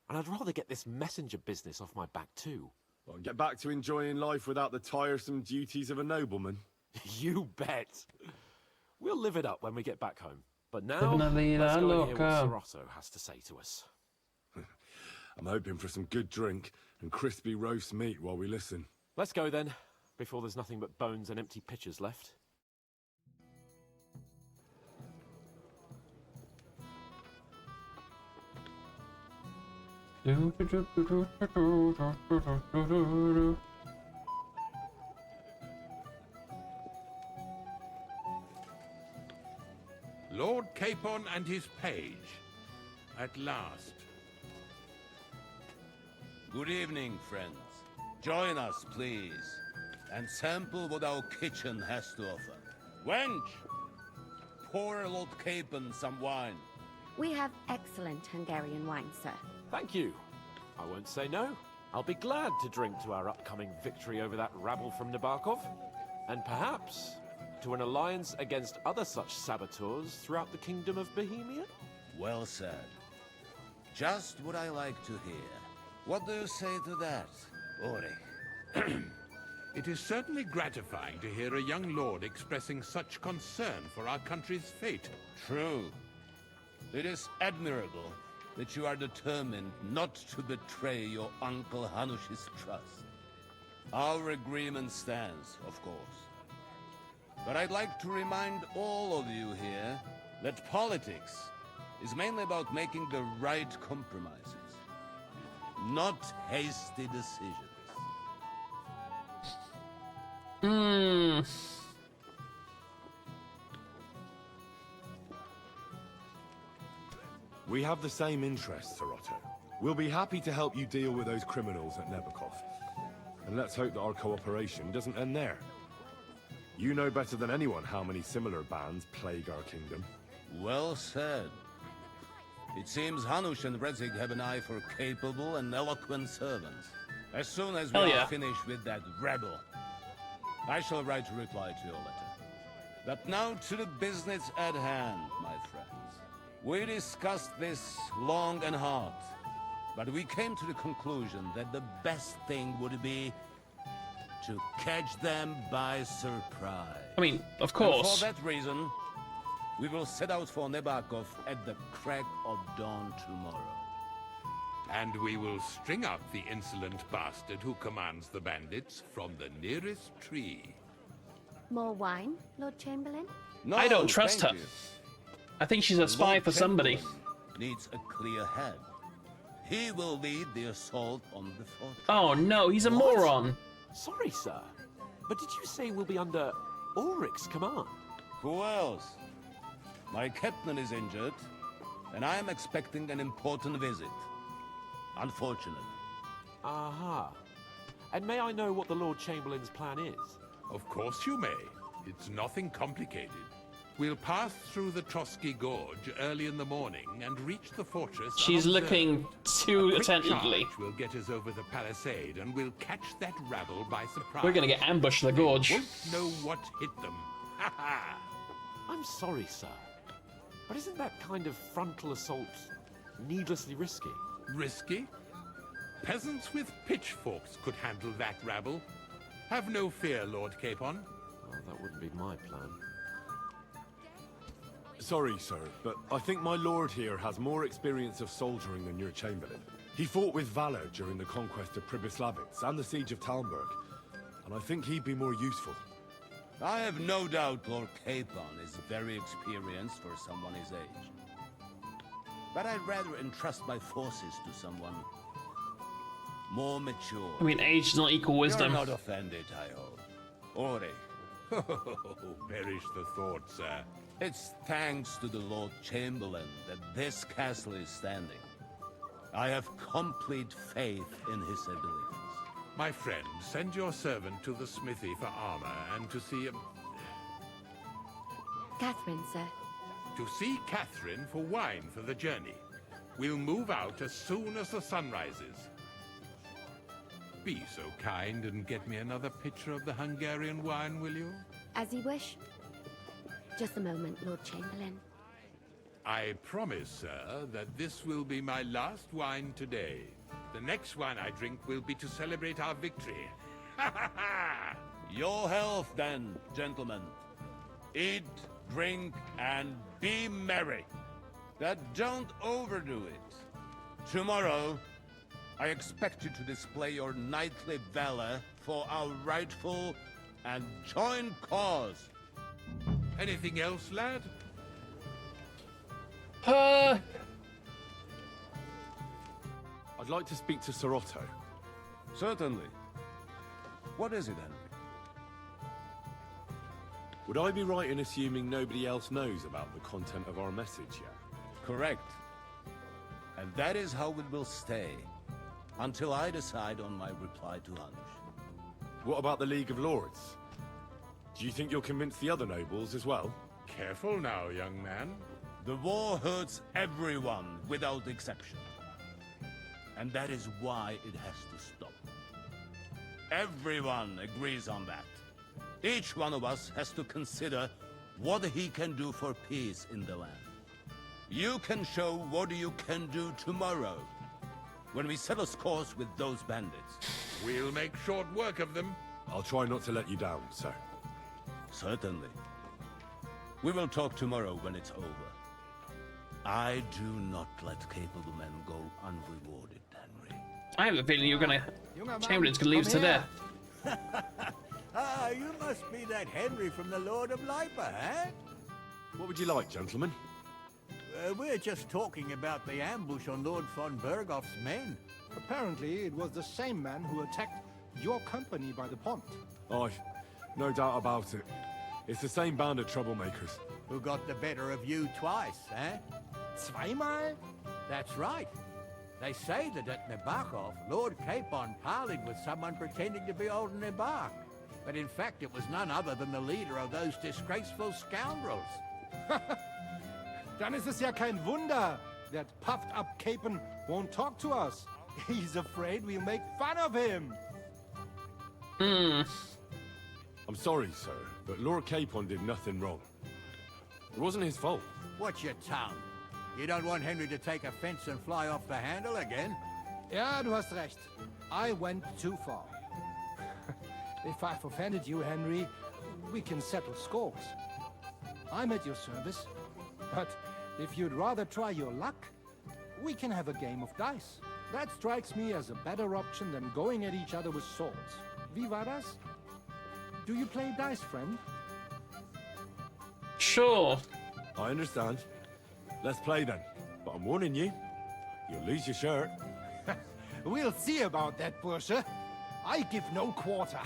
And I'd rather get this messenger business off my back too. Well, get back to enjoying life without the tiresome duties of a nobleman. You bet. We'll live it up when we get back home. But now, Living la vida let's go and hear what loca. Sir Otto has to say to us. I'm hoping for some good drink and crispy roast meat while we listen. Let's go then, before there's nothing but bones and empty pitchers left. Lord Capon and his page. At last. Good evening, friends. Join us, please, and sample what our kitchen has to offer. Wench, pour Lord Capon some wine. We have excellent Hungarian wine, sir. Thank you. I won't say no. I'll be glad to drink to our upcoming victory over that rabble from Nabokov. And perhaps to an alliance against other such saboteurs throughout the kingdom of Bohemia? Well said. Just what I like to hear. What do you say to that, Ori? It is certainly gratifying to hear a young lord expressing such concern for our country's fate. True. It is admirable that you are determined not to betray your Uncle Hanush's trust. Our agreement stands, of course. But I'd like to remind all of you here that politics is mainly about making the right compromises, not hasty decisions. We have the same interests, Sir Otto. We'll be happy to help you deal with those criminals at Nebokov. And let's hope that our cooperation doesn't end there. You know better than anyone how many similar bands plague our kingdom. Well said. It seems Hanush and Redzig have an eye for capable and eloquent servants. As soon as we are finished with that rebel, I shall write a reply to your letter. But now to the business at hand, my friends. We discussed this long and hard, but we came to the conclusion that the best thing would be to catch them by surprise. I mean, of And course. for that reason, we will set out for Nebakov at the crack of dawn tomorrow. And we will string up the insolent bastard who commands the bandits from the nearest tree. More wine, Lord Chamberlain? No, I don't trust thank her. you. I think she's a spy Lord for somebody. Chamberlain needs a clear head. He will lead the assault on the fortress. Oh no, he's a What? moron. Sorry, sir. But did you say we'll be under Ulrich's command? Who else? My captain is injured, and I am expecting an important visit. Unfortunately. Aha. And may I know what the Lord Chamberlain's plan is? Of course you may. It's nothing complicated. We'll pass through the Trotsky Gorge early in the morning and reach the fortress. She's unobserved. looking too A quick attentively. charge will get us over the palisade, and we'll catch that rabble by surprise. We're gonna get ambushed in the gorge. Won't know what hit them. Ha ha! I'm sorry, sir. But isn't that kind of frontal assault needlessly risky? Risky? Peasants with pitchforks could handle that rabble. Have no fear, Lord Capon. Well, that wouldn't be my plan. Sorry, sir, but I think my lord here has more experience of soldiering than your chamberlain. He fought with valor during the conquest of Pribyslavitz and the siege of Talmberg, and I think he'd be more useful. I have no doubt Lord Capon is very experienced for someone his age. But I'd rather entrust my forces to someone more mature. I mean, age does not equal wisdom. You're not offended, I hope. Ori, Oh, perish the thought, sir. it's thanks to the Lord Chamberlain that this castle is standing. I have complete faith in his abilities. My friend, send your servant to the smithy for armor and to see Catherine, sir. Catherine for wine for the journey. We'll move out as soon as the sun rises. Be so kind and get me another pitcher of the Hungarian wine, will you? As you wish. Just a moment, Lord Chamberlain. I promise, sir, that this will be my last wine today. The next wine I drink will be to celebrate our victory. Ha ha ha! Your health, then, gentlemen. Eat, drink, and be merry. But don't overdo it. Tomorrow, I expect you to display your knightly valor for our rightful and joint cause. Anything else, lad? I'd like to speak to Sir Otto. Certainly. What is it, Henry? Would I be right in assuming nobody else knows about the content of our message yet? Correct. And that is how it will stay, until I decide on my reply to Hanush. What about the League of Lords? Do you think you'll convince the other nobles as well? Careful now, young man. The war hurts everyone, without exception. And that is why it has to stop. Everyone agrees on that. Each one of us has to consider what he can do for peace in the land. You can show what you can do tomorrow, when we settle scores with those bandits. We'll make short work of them. I'll try not to let you down, sir. Certainly. We will talk tomorrow when it's over. I do not let capable men go unrewarded, Henry. I have a feeling you're gonna... Chamberlain's gonna leave us to death. Ah, you must be that Henry from the Lord of Lipa, eh? What would you like, gentlemen? We're just talking about the ambush on Lord von Bergoff's men. Apparently, it was the same man who attacked your company by the pond. Aye, no doubt about it. It's the same band of troublemakers. Who got the better of you twice, eh? Zweimal? That's right. They say that at Nabokov, Lord Capon parleyed with someone pretending to be old Nabark. But in fact, it was none other than the leader of those disgraceful scoundrels. Dann ist es ja kein Wunder that puffed-up Capon won't talk to us. He's afraid we'll make fun of him. I'm sorry, sir, but Lord Capon did nothing wrong. It wasn't his fault. Watch your tongue. You don't want Henry to take offense and fly off the handle again. Ja, du hast recht. I went too far. If I've offended you, Henry, we can settle scores. I'm at your service. But if you'd rather try your luck, we can have a game of dice. That strikes me as a better option than going at each other with swords. Wie war das? Do you play dice, friend? Sure. I understand. Let's play then. But I'm warning you, you'll lose your shirt. We'll see about that, Bursche. I give no quarter.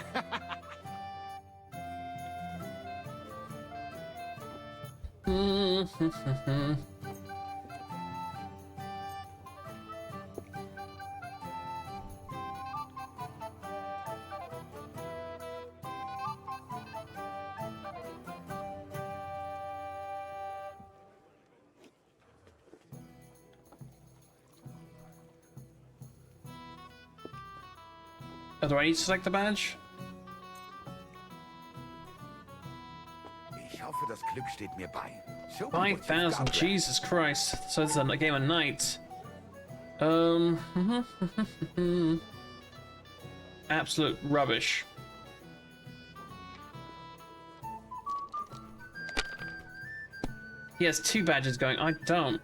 Do I need to select the badge? Ich hoffe, das Glück steht mir bei. So be what you've 5,000, got, Jesus Christ. So it's a game of night. Absolute rubbish. He has 2 badges going, I don't.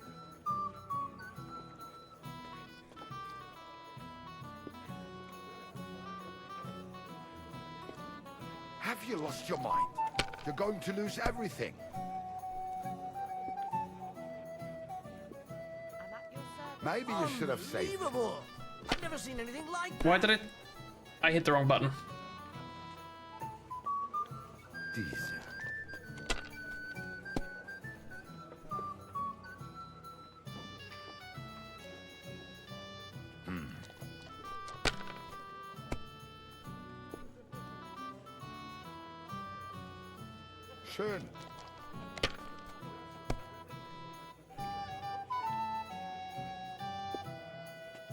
Have you lost your mind? You're going to lose everything. Maybe you should have saved it. Unbelievable! I've never seen anything like that. Why did I hit the wrong button. Diese. Schön.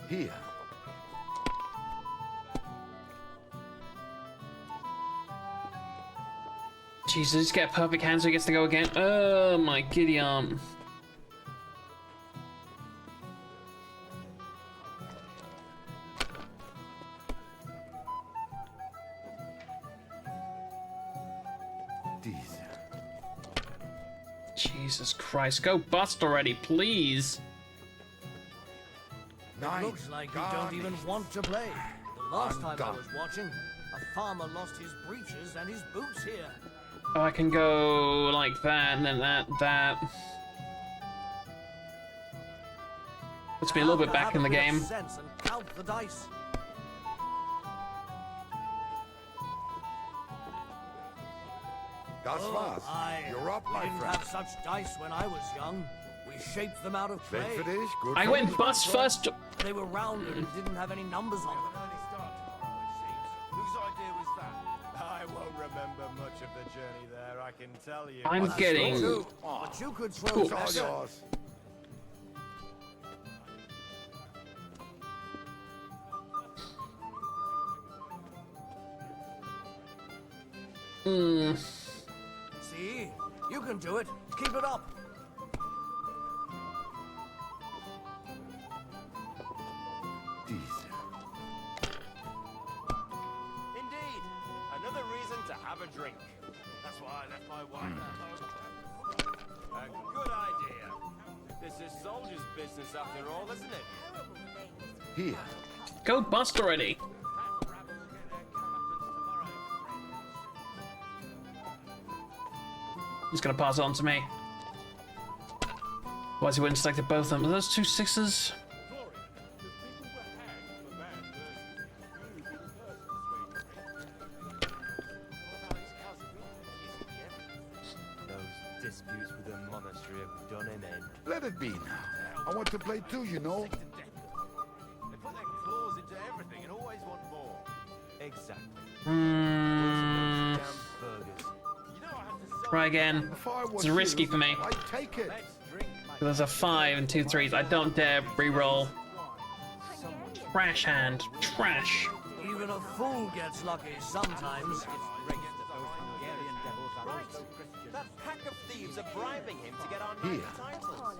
Hier. Jesus, just get a perfect hand so he gets to go again. Oh my giddy arm. Jesus Christ, go bust already, please. Nine. Looks like you Gone. don't even want to play. The last time I Undone. was watching, a farmer lost his breeches and his boots here. Oh, I can go like that, and then that. Puts me a little bit back in the game. Sense and count the dice. Das war's. You're up, my didn't friend. have such dice when I was young. We shaped them out of clay. Think for this? Good I for went you. bust first. They were rounded and didn't have any numbers on them. Whose idea was that? I won't remember much of the journey there, I can tell you. I'm getting. But you could throw It's all better. yours. See? You can do it. Keep it up. Decent. Indeed. Another reason to have a drink. That's why I left my wine at home. A good idea. This is soldier's business after all, isn't it? Here. Go bust already. He's gonna pass it on to me. Why has he went and selected both of them? Are those 2 6s? Those disputes with the monastery have done an end. Let it be now. I want to play too, you know. They put their claws into everything and always want more. Exactly. Damn burgers. You know I have to sell. Try again. If I was It's risky you, for me. I'd take it. Let's drink, mate. There's a 5 and 2 3s. I don't dare re-roll. Trash hand. Trash. Even a fool gets lucky sometimes. That pack of thieves are bribing him to get our Here. knight's title.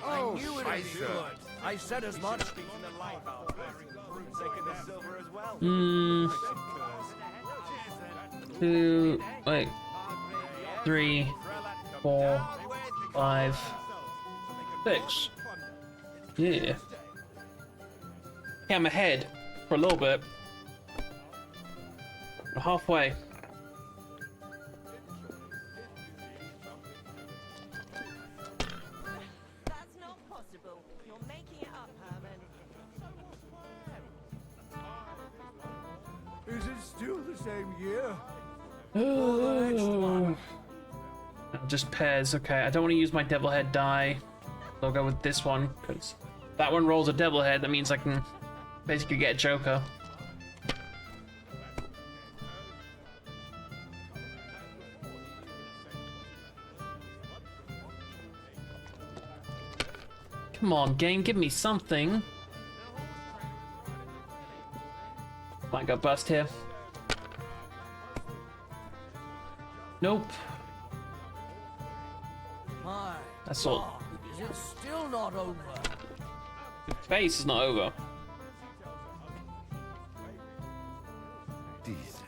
Oh, I knew it would be Scheiße. good. I said as much. Taking the silver as well. 2, wait, 3, 4, 5, 6. Yeah. Yeah, I'm ahead for a little bit. We're halfway. That's not possible. You're making it up, Herman. Is it still the same year? Just pairs. Okay, I don't want to use my devil head die. So I'll go with this one because that one rolls a devil head. That means I can basically get a Joker. Come on, game, give me something. Might go bust here. Nope. My That's all. God, is it still not over? The face is not over. Decent.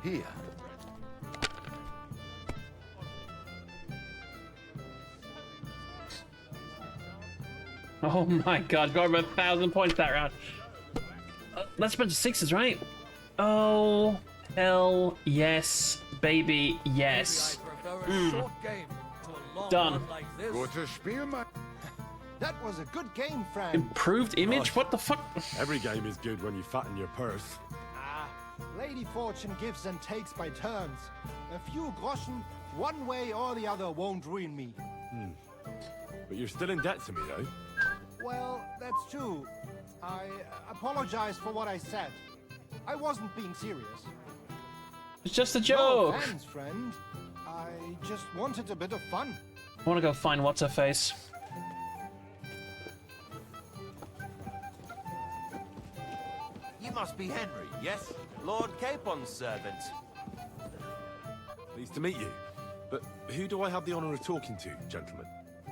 Here. Oh my god, got over 1,000 points that round. That's a bunch of 6s, right? Oh, hell yes, baby, yes. Maybe I prefer a short game to a long Done. one like this. Gutes Spiel, man. That was a good game, friend. Improved image? What the fuck? Every game is good when you fatten your purse. Lady Fortune gives and takes by turns. A few groschen, one way or the other, won't ruin me. But you're still in debt to me, though. Well, that's true. I apologize for what I said. I wasn't being serious. It's just a No joke. offense, friend. I just wanted a bit of fun. I want to go find what's her face. You must be Henry, yes? Lord Capon's servant. Pleased to meet you. But who do I have the honor of talking to, gentlemen?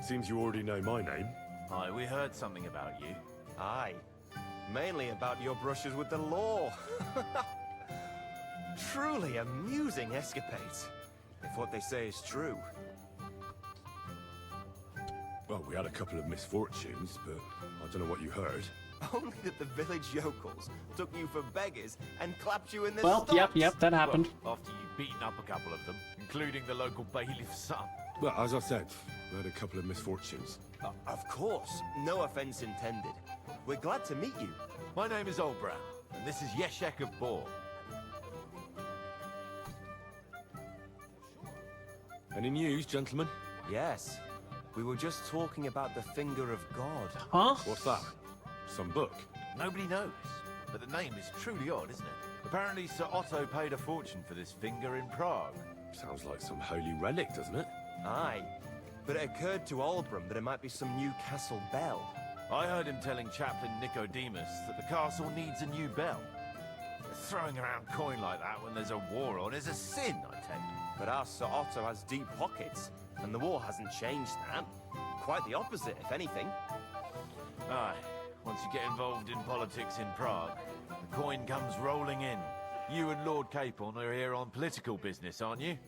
Seems you already know my name. Aye, we heard something about you. Aye. Mainly about your brushes with the law. Truly amusing escapades, if what they say is true. Well, we had a couple of misfortunes, but I don't know what you heard. Only that the village yokels took you for beggars and clapped you in the Well, stocks. yep, that happened. Well, after you've beaten up a couple of them, including the local bailiff's son. Well, as I said, we had a couple of misfortunes. Of course, no offense intended. We're glad to meet you. My name is Olbran, and this is Yeshek of Bor. Any news, gentlemen? Yes. We were just talking about the Finger of God. Huh? What's that? Some book? Nobody knows, but the name is truly odd, isn't it? Apparently Sir Otto paid a fortune for this finger in Prague. Sounds like some holy relic, doesn't it? Aye. But it occurred to Olbram that it might be some new castle bell. I heard him telling Chaplain Nicodemus that the castle needs a new bell. Throwing around coin like that when there's a war on is a sin, I tell you. But our Sir Otto has deep pockets, and the war hasn't changed that. Quite the opposite, if anything. Aye. Once you get involved in politics in Prague, the coin comes rolling in. You and Lord Capon are here on political business, aren't you?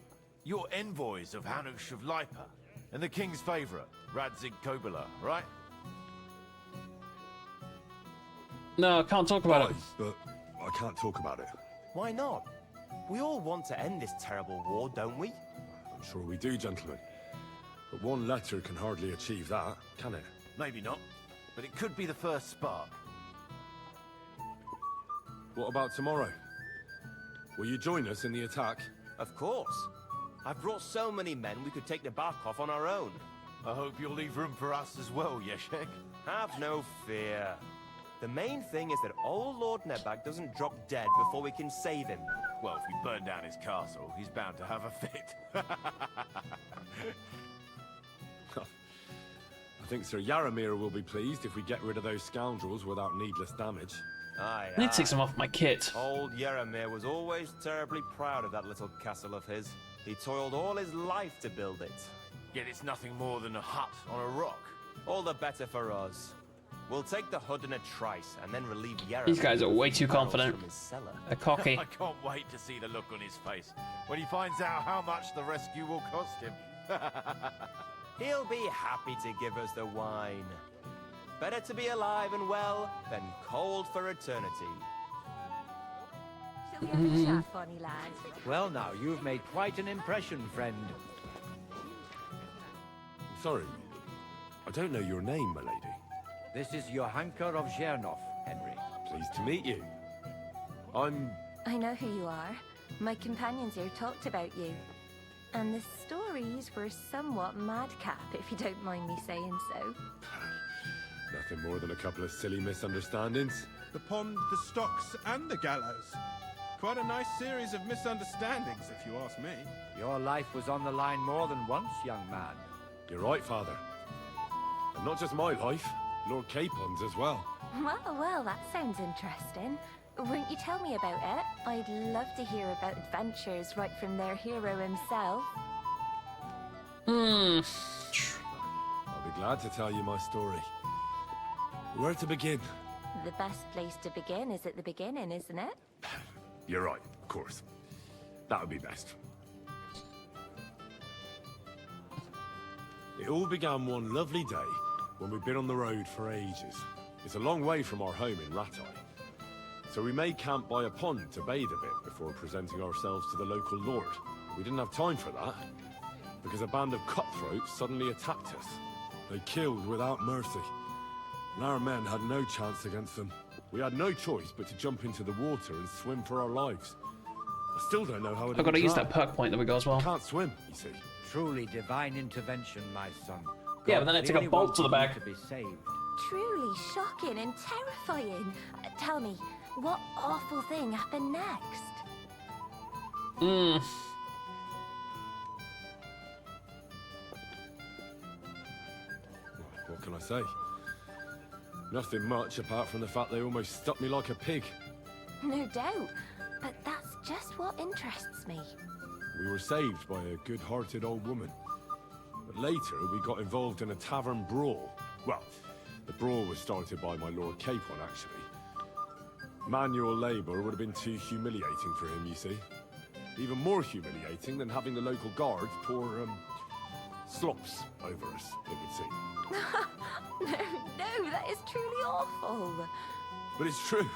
You're envoys of Hanush of Lipa, and the king's favourite, Radzig Kobyla, right? No, I can't talk about it. But I can't talk about it. Why not? We all want to end this terrible war, don't we? I'm sure we do, gentlemen. But one letter can hardly achieve that, can it? Maybe not, but it could be the first spark. What about tomorrow? Will you join us in the attack? Of course. I've brought so many men we could take the Barkov on our own. I hope you'll leave room for us as well, Yeshek. Have no fear. The main thing is that old Lord Nebag doesn't drop dead before we can save him. Well, if we burn down his castle, he's bound to have a fit. I think Sir Yaramir will be pleased if we get rid of those scoundrels without needless damage. Aye, I need to take some off my kit. Old Yaramir was always terribly proud of that little castle of his. He toiled all his life to build it. Yet it's nothing more than a hut on a rock. All the better for us. We'll take the hood in a trice and then relieve Yaramir. These guys are way too confident. from his cellar. They're cocky. I can't wait to see the look on his face when he finds out how much the rescue will cost him. He'll be happy to give us the wine. Better to be alive and well than cold for eternity. Shall we have a chat, bonny lad? Well now, you've made quite an impression, friend. Sorry, I don't know your name, my lady. This is Johanka of Zhernov, Henry. Pleased to meet you. I'm... I know who you are. My companions here talked about you. And the stories were somewhat madcap, if you don't mind me saying so. Nothing more than a couple of silly misunderstandings. The pond, the stocks, and the gallows. Quite a nice series of misunderstandings, if you ask me. Your life was on the line more than once, young man. You're right, Father. And not just my life, Lord Capon's as well. Well, that sounds interesting. Won't you tell me about it? I'd love to hear about adventures right from their hero himself. I'll be glad to tell you my story. Where to begin? The best place to begin is at the beginning, isn't it? You're right, of course. That would be best. It all began one lovely day when we'd been on the road for ages. It's a long way from our home in Ratai. So we made camp by a pond to bathe a bit before presenting ourselves to the local lord. We didn't have time for that, because a band of cutthroats suddenly attacked us. They killed without mercy, and our men had no chance against them. We had no choice but to jump into the water and swim for our lives. I still don't know how it I've got to use that perk point that we got as well. I can't swim, you see. Truly divine intervention, my son. Yeah, but then I took a bolt to the back. To be saved. Truly shocking and terrifying. Tell me, what awful thing happened next? What can I say? Nothing much apart from the fact they almost stuck me like a pig. No doubt, but that's just what interests me. We were saved by a good-hearted old woman. But later, we got involved in a tavern brawl. Well, the brawl was started by my Lord Capon, actually. Manual labor would have been too humiliating for him, you see. Even more humiliating than having the local guards pour, slops over us, it would seem. No, that is truly awful. But it's true.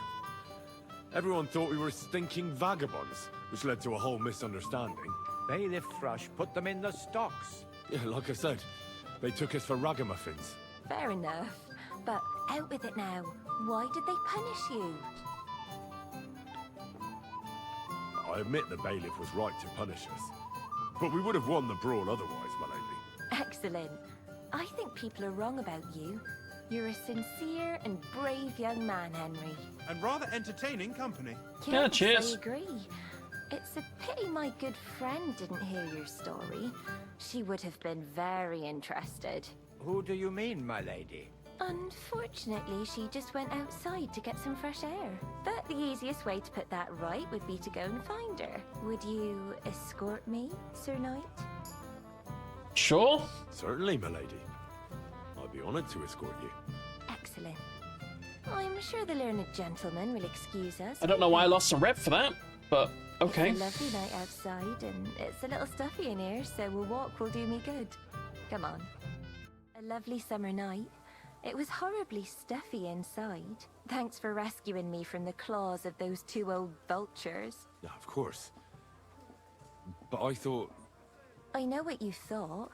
Everyone thought we were stinking vagabonds, which led to a whole misunderstanding. Bailiff Thrush put them in the stocks. Yeah, like I said, they took us for ragamuffins. Fair enough. But out with it now. Why did they punish you? I admit the bailiff was right to punish us. But we would have won the brawl otherwise, my lady. Excellent. I think people are wrong about you. You're a sincere and brave young man, Henry. And rather entertaining company. Yeah, Yes, cheers. I agree. It's a pity my good friend didn't hear your story. She would have been very interested. Who do you mean, my lady? Unfortunately, she just went outside to get some fresh air. But the easiest way to put that right would be to go and find her. Would you escort me, Sir Knight? Sure. Certainly, my lady. I'd be honored to escort you. Excellent. I'm sure the learned gentleman will excuse us. I don't know why I lost some rep for that, but okay. It's a lovely night outside, and it's a little stuffy in here, so a walk will do me good. Come on. A lovely summer night. It was horribly stuffy inside. Thanks for rescuing me from the claws of those two old vultures. Yeah, of course. But I thought... I know what you thought.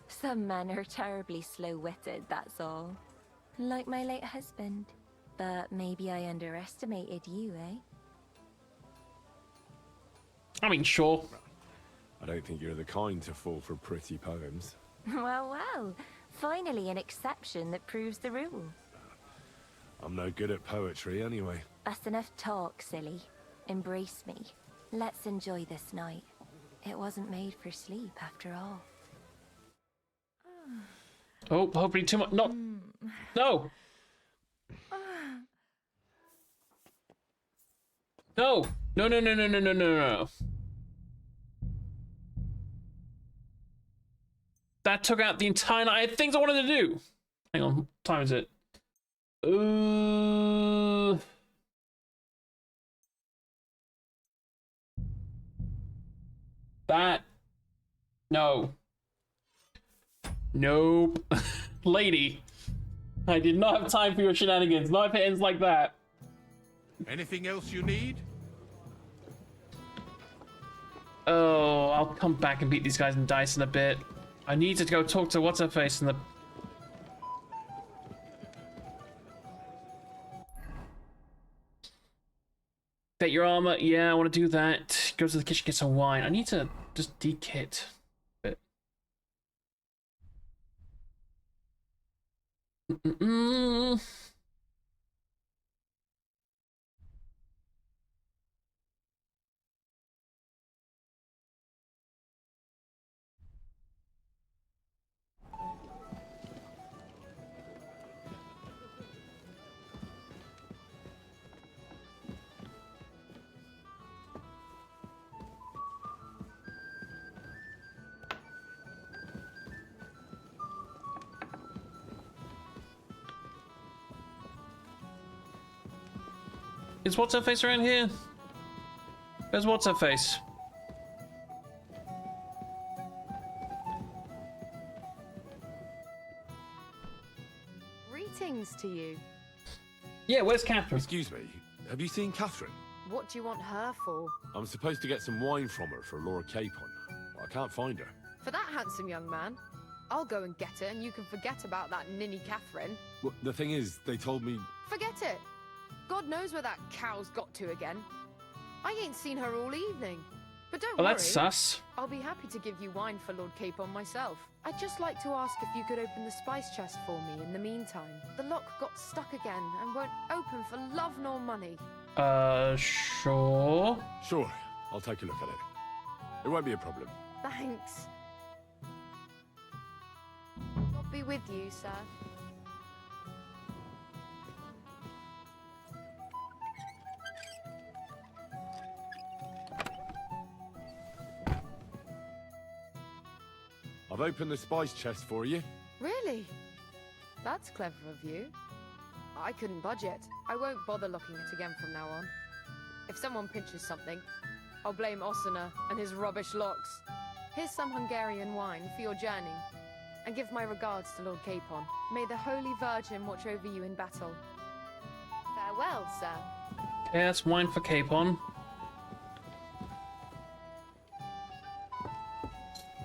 Some men are terribly slow-witted, that's all. Like my late husband. But maybe I underestimated you, eh? I mean, sure. I don't think you're the kind to fall for pretty poems. Well, well. Finally an exception that proves the rule. I'm no good at poetry anyway. That's enough talk, silly. Embrace me. Let's enjoy this night. It wasn't made for sleep, after all. Oh, hopefully too much. No. No. No. No, no, no, no, no, no, no, no. That took out the entire night. Things I wanted to do. Hang on. What time is it? That. No. Nope. Lady. I did not have time for your shenanigans. Not if it ends like that. Anything else you need? Oh, I'll come back and beat these guys in dice in a bit. I need to go talk to what's-her-face in the... Get your armor. Yeah, I want to do that. Go to the kitchen, get some wine. I need to just de-kit a bit. Is what's-her-face around here? Where's what's-her-face? Greetings to you. Yeah, where's Catherine? Excuse me, have you seen Catherine? What do you want her for? I'm supposed to get some wine from her for Lord Capon. I can't find her. For that handsome young man? I'll go and get it, and you can forget about that ninny Catherine. Well, the thing is, they told me... Forget it! God knows where that cow's got to again. I ain't seen her all evening. But don't worry. That's sus. I'll be happy to give you wine for Lord Capon myself. I'd just like to ask if you could open the spice chest for me in the meantime. The lock got stuck again and won't open for love nor money. Sure. Sure, I'll take a look at it. It won't be a problem. Thanks. God be with you, sir. I've opened the spice chest for you. Really? That's clever of you. I couldn't budget. I won't bother locking it again from now on. If someone pinches something, I'll blame Osina and his rubbish locks. Here's some Hungarian wine for your journey. And give my regards to Lord Capon. May the Holy Virgin watch over you in battle. Farewell, sir. Okay, that's wine for Capon.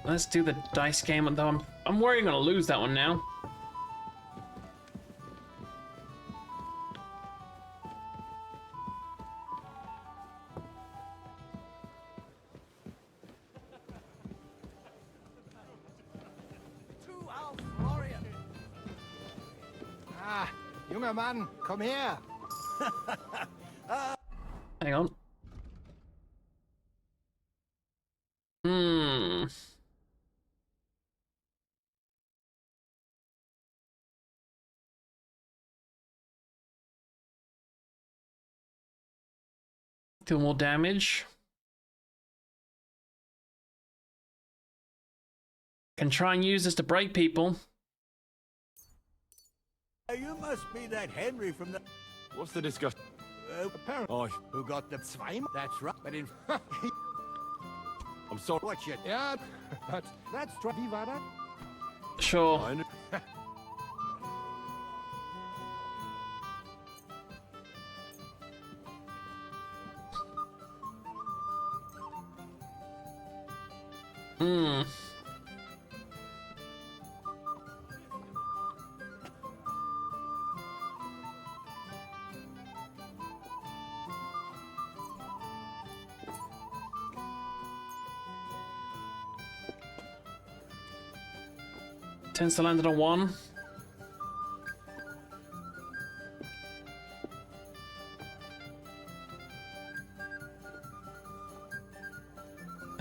Let's do the dice game, though I'm worried I'm gonna lose that one now. Ah, junger Mann, komm her. Hang on. Do more damage. Can try and use this to break people. You must be that Henry from the... What's the discussion? Apparently. Who got the Zweim? That's right. But in... I'm sorry. Watch it. Ja, but that's right. Wie war das? Sure. Tends to land on a 1.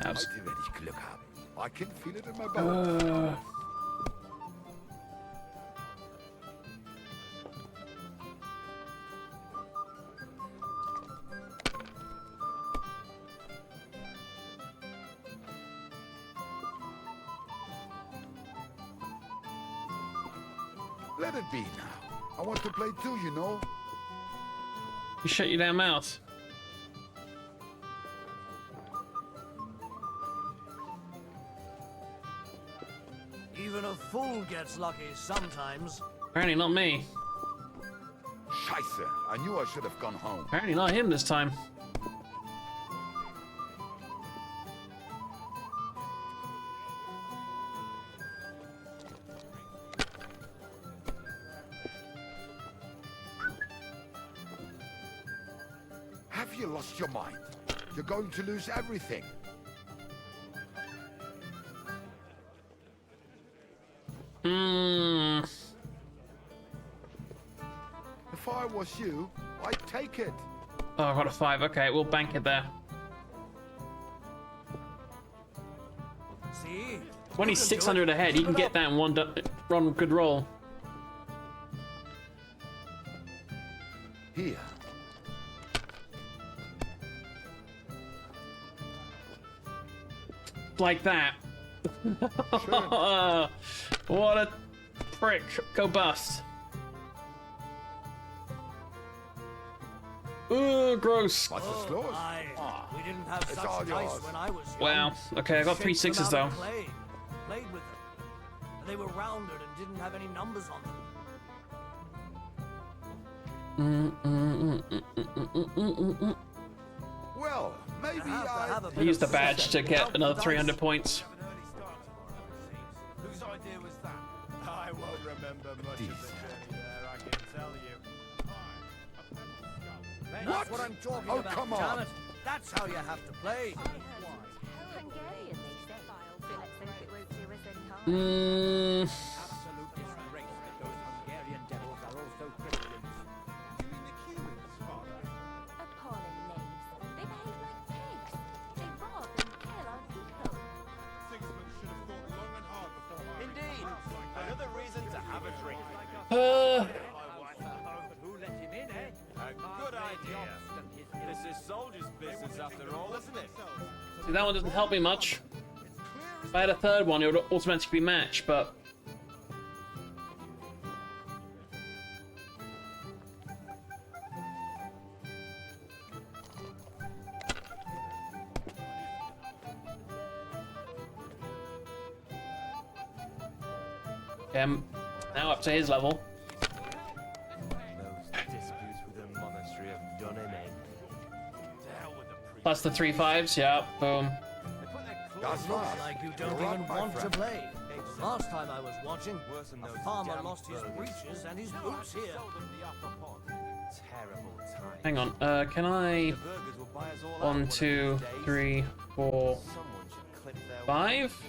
Heute werde ich Glück haben. I can feel it in my bones. Let it be now. I want to play too, you know. You shut your damn mouth. Even a fool gets lucky sometimes. Apparently not me. Scheiße, I knew I should have gone home. Apparently not him this time. Have you lost your mind? You're going to lose everything. If I was you, I'd take it. Oh, I got a 5. Okay, we'll bank it there. See? 2600 ahead. You can get that in one good roll. Here. Like that. What a prick. Go bust. Ooh, gross. What's the slowest? We didn't have It's such all dice yours. when I was young. Wow. Okay, I got 3 Shaped them 6s out though. of clay. Played with them. And they were rounded and didn't have any numbers on them. Well, maybe I used the badge to get another 300 points. Whose idea was that? I won't remember much of the journey there, I can tell you. That's what I'm talking Oh, about, come on. damn it. That's how you have to play. Hungarian, they said. Philip thinks it won't do us any harm. Absolute disgrace that those Hungarian devils are also Christians. You mean the Cubans, Father? Appalling knaves. They behave like pigs. They rob and kill our people. Sigismund should have thought long and hard before hiring Indeed. recruits like that. Another reason to have a drink. Who let him in, eh? A good idea. This is soldiers' business after all, isn't it? See, that one doesn't help me much. If I had a third one, it would automatically be matched, but... Okay, I'm now up to his level. Those disputes with the monastery have done him in. To hell with the priest. Plus the 3 5s, yeah, boom. Looks like you don't even want to play. Last time I was watching, a farmer lost his breeches and his boots here. Terrible time. Hang on, can I... 1, 2, 3, 4, 5?